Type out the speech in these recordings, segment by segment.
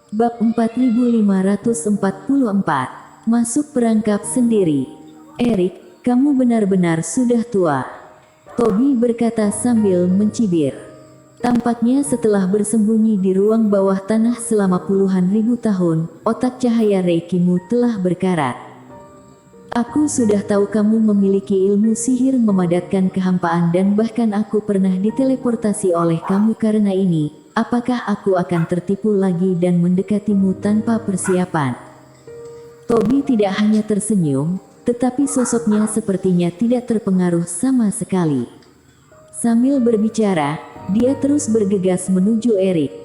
Bab 4544. Masuk perangkap sendiri. Erik, kamu benar-benar sudah tua, Toby berkata sambil mencibir. Tampaknya setelah bersembunyi di ruang bawah tanah selama puluhan ribu tahun, otak cahaya Reikimu telah berkarat. Aku sudah tahu kamu memiliki ilmu sihir memadatkan kehampaan dan bahkan aku pernah diteleportasi oleh kamu karena ini. Apakah aku akan tertipu lagi dan mendekatimu tanpa persiapan? Toby tidak hanya tersenyum, tetapi sosoknya sepertinya tidak terpengaruh sama sekali. Sambil berbicara, dia terus bergegas menuju Erik.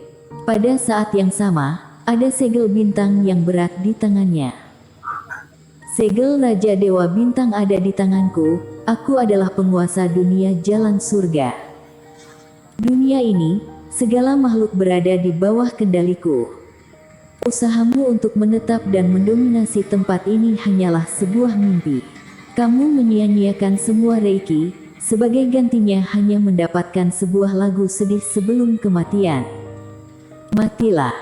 Pada saat yang sama, ada segel bintang yang berat di tangannya. Segel Raja Dewa Bintang ada di tanganku, aku adalah penguasa dunia jalan surga. Dunia ini, segala makhluk berada di bawah kendaliku. Usahamu untuk menetap dan mendominasi tempat ini hanyalah sebuah mimpi. Kamu menyia-nyiakan semua Reiki, sebagai gantinya hanya mendapatkan sebuah lagu sedih sebelum kematian. Matilah.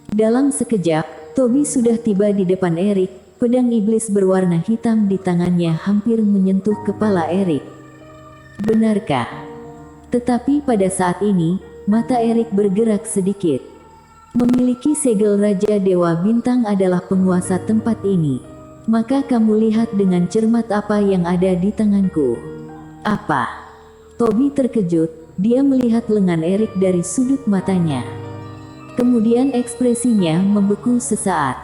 Dalam sekejap, Toby sudah tiba di depan Erik, pedang iblis berwarna hitam di tangannya hampir menyentuh kepala Erik. Benarkah? Tetapi pada saat ini, mata Erik bergerak sedikit. Memiliki segel Raja Dewa Bintang adalah penguasa tempat ini. Maka kamu lihat dengan cermat apa yang ada di tanganku. Apa? Toby terkejut, dia melihat lengan Erik dari sudut matanya. Kemudian ekspresinya membeku sesaat.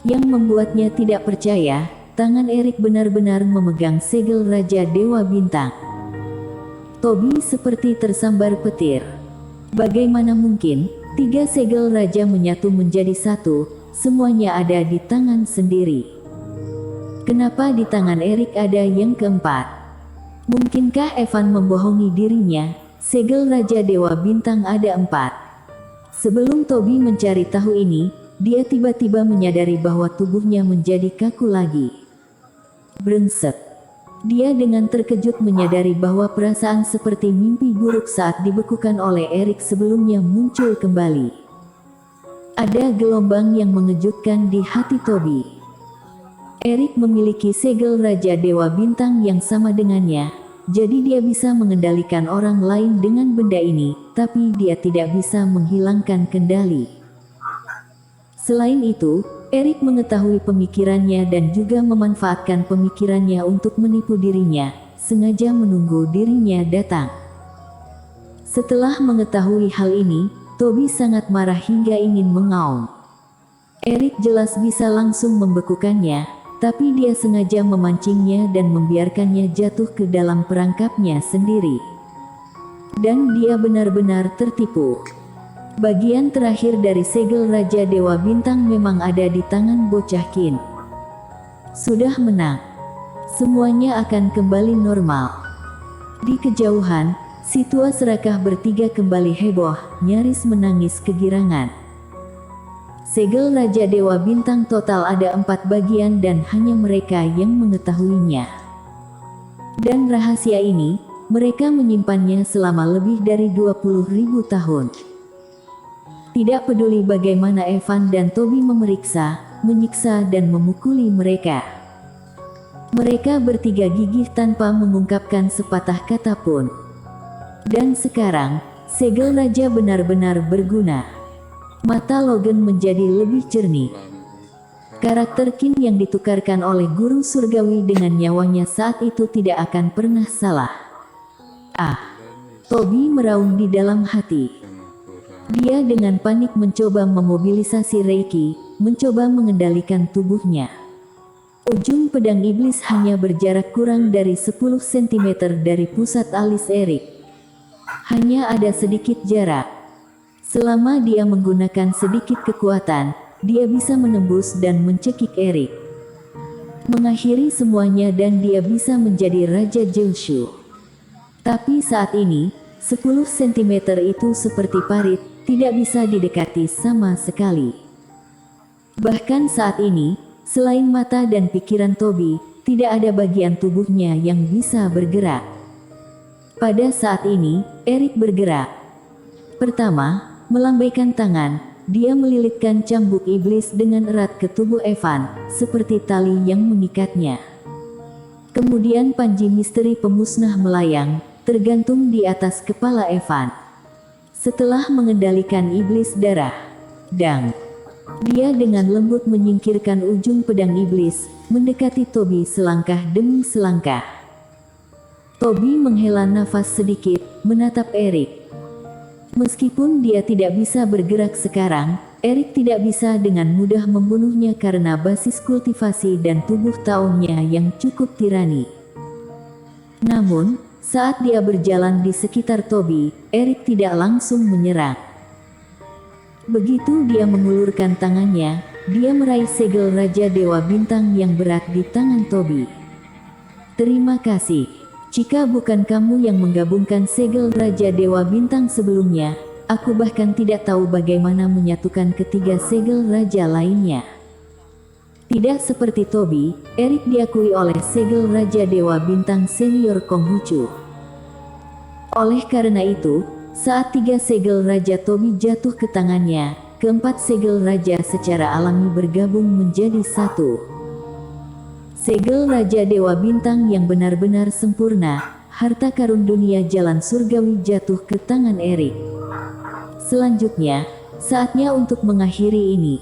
Yang membuatnya tidak percaya, tangan Erik benar-benar memegang segel Raja Dewa Bintang. Toby seperti tersambar petir. Bagaimana mungkin, 3 segel raja menyatu menjadi satu, semuanya ada di tangan sendiri. Kenapa di tangan Erik ada yang keempat? Mungkinkah Evan membohongi dirinya? Segel Raja Dewa Bintang ada 4. Sebelum Toby mencari tahu ini, dia tiba-tiba menyadari bahwa tubuhnya menjadi kaku lagi. Brengsek. Dia dengan terkejut menyadari bahwa perasaan seperti mimpi buruk saat dibekukan oleh Erik sebelumnya muncul kembali. Ada gelombang yang mengejutkan di hati Toby. Erik memiliki segel Raja Dewa Bintang yang sama dengannya, jadi dia bisa mengendalikan orang lain dengan benda ini, tapi dia tidak bisa menghilangkan kendali. Selain itu, Erik mengetahui pemikirannya dan juga memanfaatkan pemikirannya untuk menipu dirinya, sengaja menunggu dirinya datang. Setelah mengetahui hal ini, Toby sangat marah hingga ingin mengaum. Erik jelas bisa langsung membekukannya, tapi dia sengaja memancingnya dan membiarkannya jatuh ke dalam perangkapnya sendiri. Dan dia benar-benar tertipu. Bagian terakhir dari segel Raja Dewa Bintang memang ada di tangan bocah Qin. Sudah menang. Semuanya akan kembali normal. Di kejauhan, si tua serakah bertiga kembali heboh, nyaris menangis kegirangan. Segel Raja Dewa Bintang total ada 4 bagian dan hanya mereka yang mengetahuinya. Dan rahasia ini, mereka menyimpannya selama lebih dari 20.000 tahun. Tidak peduli bagaimana Evan dan Toby memeriksa, menyiksa dan memukuli mereka. Mereka bertiga gigih tanpa mengungkapkan sepatah kata pun. Dan sekarang, segel raja benar-benar berguna. Mata Logan menjadi lebih jernih. Karakter Qin yang ditukarkan oleh guru surgawi dengan nyawanya saat itu tidak akan pernah salah. Toby meraung di dalam hati. Dia dengan panik mencoba memobilisasi Reiki, mencoba mengendalikan tubuhnya. Ujung pedang iblis hanya berjarak kurang dari 10 cm dari pusat alis Erik. Hanya ada sedikit jarak. Selama dia menggunakan sedikit kekuatan, dia bisa menembus dan mencekik Erik. Mengakhiri semuanya dan dia bisa menjadi Raja Jiushu. Tapi saat ini, 10 cm itu seperti parit, tidak bisa didekati sama sekali. Bahkan saat ini, selain mata dan pikiran Toby, tidak ada bagian tubuhnya yang bisa bergerak. Pada saat ini, Erik bergerak. Pertama, melambaikan tangan, dia melilitkan cambuk iblis dengan erat ke tubuh Evan, seperti tali yang mengikatnya. Kemudian panji misteri pemusnah melayang, tergantung di atas kepala Evan. Setelah mengendalikan iblis darah, dang, dia dengan lembut menyingkirkan ujung pedang iblis, mendekati Toby selangkah demi selangkah. Toby menghela nafas sedikit, menatap Eric. Meskipun dia tidak bisa bergerak sekarang, Eric tidak bisa dengan mudah membunuhnya karena basis kultivasi dan tubuh taunnya yang cukup tirani. Namun, saat dia berjalan di sekitar Toby, Eric tidak langsung menyerang. Begitu dia mengulurkan tangannya, dia meraih segel Raja Dewa Bintang yang berat di tangan Toby. Terima kasih. Jika bukan kamu yang menggabungkan segel Raja Dewa Bintang sebelumnya, aku bahkan tidak tahu bagaimana menyatukan ketiga segel raja lainnya. Tidak seperti Toby, Eric diakui oleh segel Raja Dewa Bintang Senior Konghucu. Oleh karena itu, saat tiga segel Raja Toby jatuh ke tangannya, keempat segel raja secara alami bergabung menjadi satu. Segel Raja Dewa Bintang yang benar-benar sempurna, harta karun dunia jalan surgawi jatuh ke tangan Eric. Selanjutnya, saatnya untuk mengakhiri ini.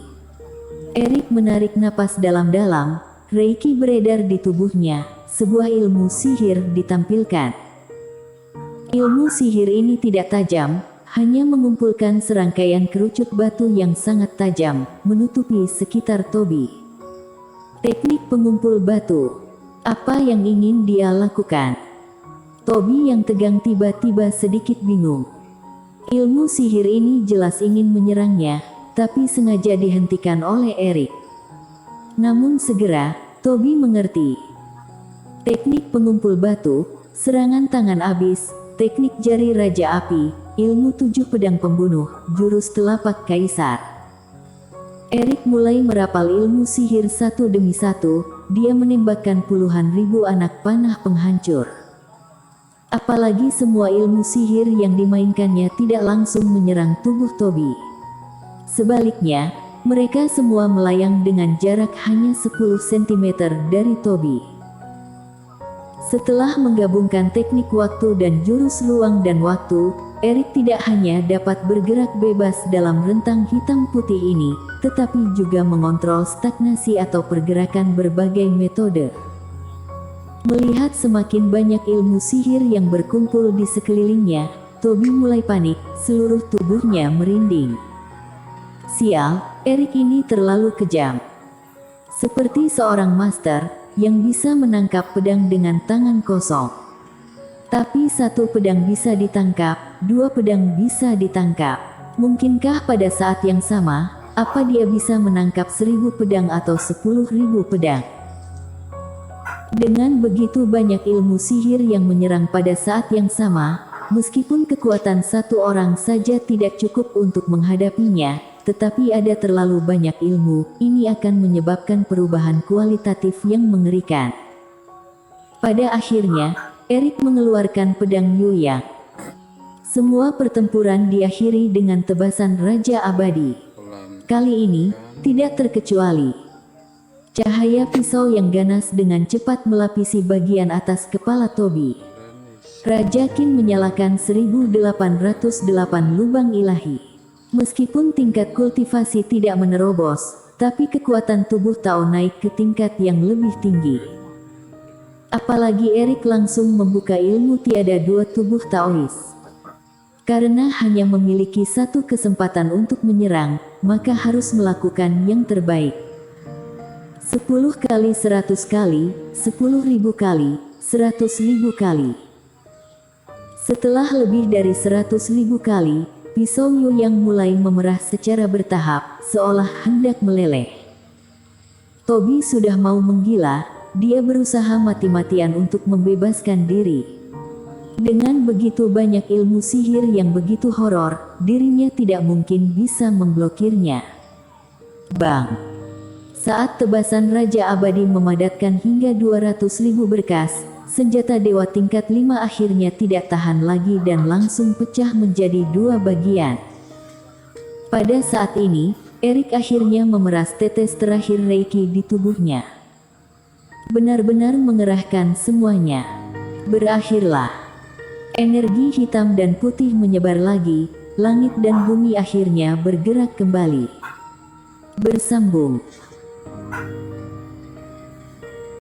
Eric menarik napas dalam-dalam, Reiki beredar di tubuhnya, sebuah ilmu sihir ditampilkan. Ilmu sihir ini tidak tajam, hanya mengumpulkan serangkaian kerucut batu yang sangat tajam, menutupi sekitar Toby. Teknik pengumpul batu. Apa yang ingin dia lakukan? Toby yang tegang tiba-tiba sedikit bingung. Ilmu sihir ini jelas ingin menyerangnya, tapi sengaja dihentikan oleh Eric. Namun segera, Toby mengerti. Teknik pengumpul batu, serangan tangan abis, teknik jari Raja Api, ilmu 7 pedang pembunuh, jurus telapak kaisar. Eric mulai merapal ilmu sihir satu demi satu, dia menembakkan puluhan ribu anak panah penghancur. Apalagi semua ilmu sihir yang dimainkannya tidak langsung menyerang tubuh Toby. Sebaliknya, mereka semua melayang dengan jarak hanya 10 cm dari Toby. Setelah menggabungkan teknik waktu dan jurus ruang dan waktu, Eric tidak hanya dapat bergerak bebas dalam rentang hitam putih ini, tetapi juga mengontrol stagnasi atau pergerakan berbagai metode. Melihat semakin banyak ilmu sihir yang berkumpul di sekelilingnya, Toby mulai panik, seluruh tubuhnya merinding. Sial, Eric ini terlalu kejam. Seperti seorang master yang bisa menangkap pedang dengan tangan kosong. Tapi satu pedang bisa ditangkap, dua pedang bisa ditangkap. Mungkinkah pada saat yang sama, apa dia bisa menangkap 1000 pedang atau 10.000 pedang? Dengan begitu banyak ilmu sihir yang menyerang pada saat yang sama, meskipun kekuatan satu orang saja tidak cukup untuk menghadapinya, tetapi ada terlalu banyak ilmu, ini akan menyebabkan perubahan kualitatif yang mengerikan. Pada akhirnya, Eric mengeluarkan pedang Yuya. Semua pertempuran diakhiri dengan tebasan Raja Abadi. Kali ini, tidak terkecuali. Cahaya pisau yang ganas dengan cepat melapisi bagian atas kepala Toby. Raja Qin menyalakan 1808 lubang ilahi. Meskipun tingkat kultivasi tidak menerobos, tapi kekuatan tubuh Tao naik ke tingkat yang lebih tinggi. Apalagi Eric langsung membuka ilmu tiada dua tubuh Taois. Karena hanya memiliki satu kesempatan untuk menyerang, maka harus melakukan yang terbaik. 10 kali 100 kali, 10.000 kali, 100.000 kali. Setelah lebih dari 100.000 kali, pisau Yueyang mulai memerah secara bertahap, seolah hendak meleleh. Toby sudah mau menggila. Dia berusaha mati-matian untuk membebaskan diri. Dengan begitu banyak ilmu sihir yang begitu horor, dirinya tidak mungkin bisa memblokirnya. Bang! Saat tebasan Raja Abadi memadatkan hingga 200.000 berkas, senjata dewa tingkat 5 akhirnya tidak tahan lagi dan langsung pecah menjadi dua bagian. Pada saat ini, Erik akhirnya memeras tetes terakhir Reiki di tubuhnya. Benar-benar mengerahkan semuanya. Berakhirlah. Energi hitam dan putih menyebar lagi, langit dan bumi akhirnya bergerak kembali. Bersambung.